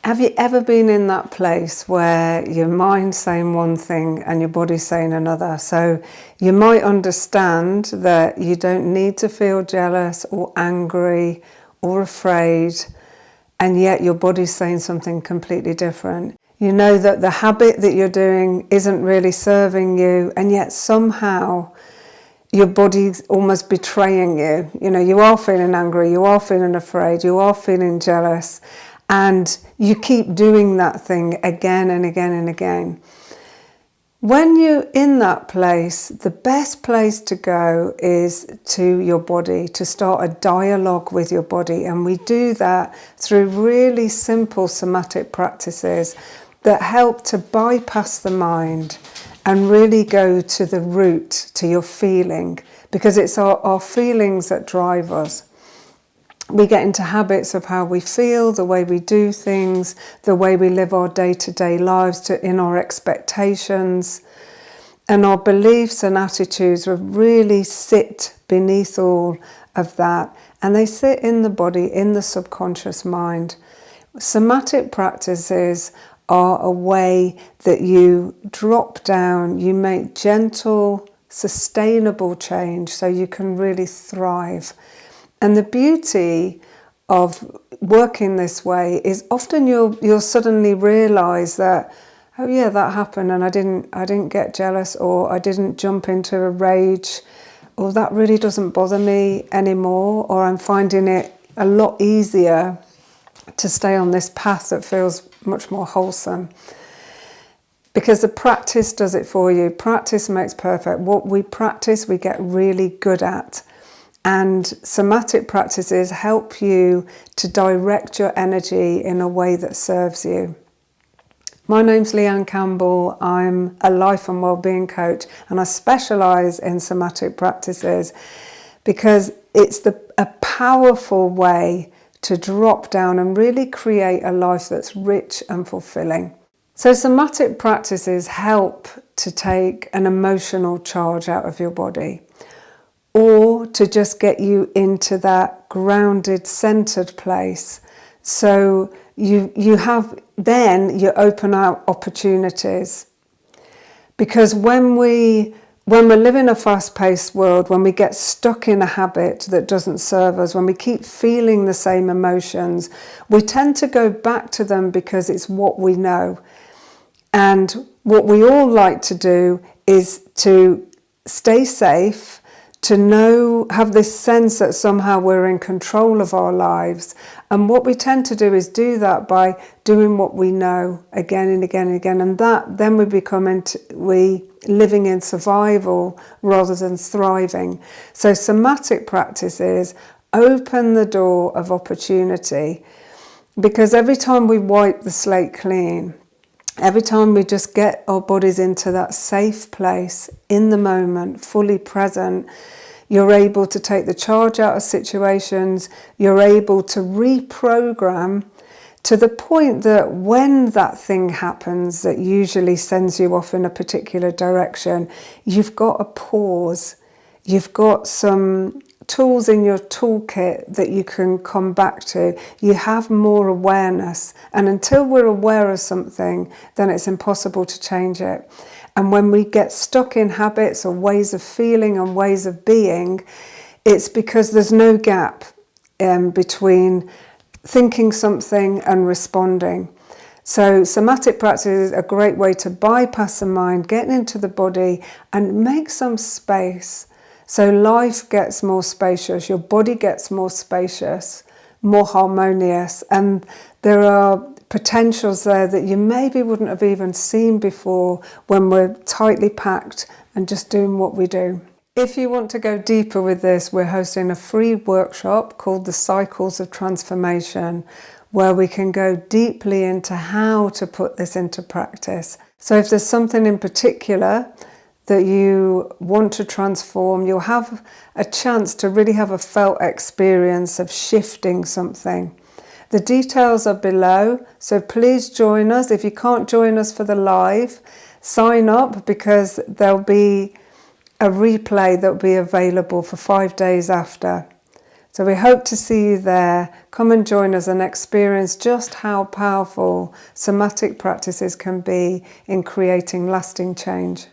Have you ever been in that place where your mind's saying one thing and your body's saying another? So you might understand that you don't need to feel jealous or angry or afraid, and yet your body's saying something completely different. You know that the habit that you're doing isn't really serving you, and yet somehow your body's almost betraying you. You know, you are feeling angry, you are feeling afraid, you are feeling jealous, and you keep doing that thing again and again and again. When you're in that place, the best place to go is to your body, to start a dialogue with your body. And we do that through really simple somatic practices that help to bypass the mind and really go to the root, to your feeling, because it's our feelings that drive us. We get into habits of how we feel, the way we do things, the way we live our day-to-day lives, in our expectations. And our beliefs and attitudes really sit beneath all of that. And they sit in the body, in the subconscious mind. Somatic practices are a way that you drop down, you make gentle, sustainable change so you can really thrive. And the beauty of working this way is often you'll suddenly realize that, oh yeah, that happened and I didn't get jealous, or I didn't jump into a rage, or that really doesn't bother me anymore, or I'm finding it a lot easier to stay on this path that feels much more wholesome. Because the practice does it for you. Practice makes perfect. What we practice, we get really good at. And somatic practices help you to direct your energy in a way that serves you. My name's Leanne Campbell. I'm a life and wellbeing coach, and I specialise in somatic practices because it's a powerful way to drop down and really create a life that's rich and fulfilling. So somatic practices help to take an emotional charge out of your body, or to just get you into that grounded, centered place. So you open out opportunities. Because when we live in a fast-paced world, when we get stuck in a habit that doesn't serve us, when we keep feeling the same emotions, we tend to go back to them because it's what we know. And what we all like to do is to stay safe, to have this sense that somehow we're in control of our lives. And what we tend to do is do that by doing what we know again and again and again. And then we living in survival rather than thriving. So somatic practices open the door of opportunity, because every time we wipe the slate clean, every time we just get our bodies into that safe place, in the moment, fully present, you're able to take the charge out of situations, you're able to reprogram to the point that when that thing happens that usually sends you off in a particular direction, you've got a pause, you've got some tools in your toolkit that you can come back to. You have more awareness, and until we're aware of something, then it's impossible to change it. And when we get stuck in habits or ways of feeling and ways of being, it's because there's no gap between thinking something and responding. So somatic practice is a great way to bypass the mind, get into the body and make some space. So life gets more spacious, your body gets more spacious, more harmonious, and there are potentials there that you maybe wouldn't have even seen before when we're tightly packed and just doing what we do. If you want to go deeper with this, we're hosting a free workshop called The Cycles of Transformation, where we can go deeply into how to put this into practice. So if there's something in particular that you want to transform, you'll have a chance to really have a felt experience of shifting something. The details are below, so please join us. If you can't join us for the live, sign up, because there'll be a replay that will be available for 5 days after. So we hope to see you there. Come and join us and experience just how powerful somatic practices can be in creating lasting change.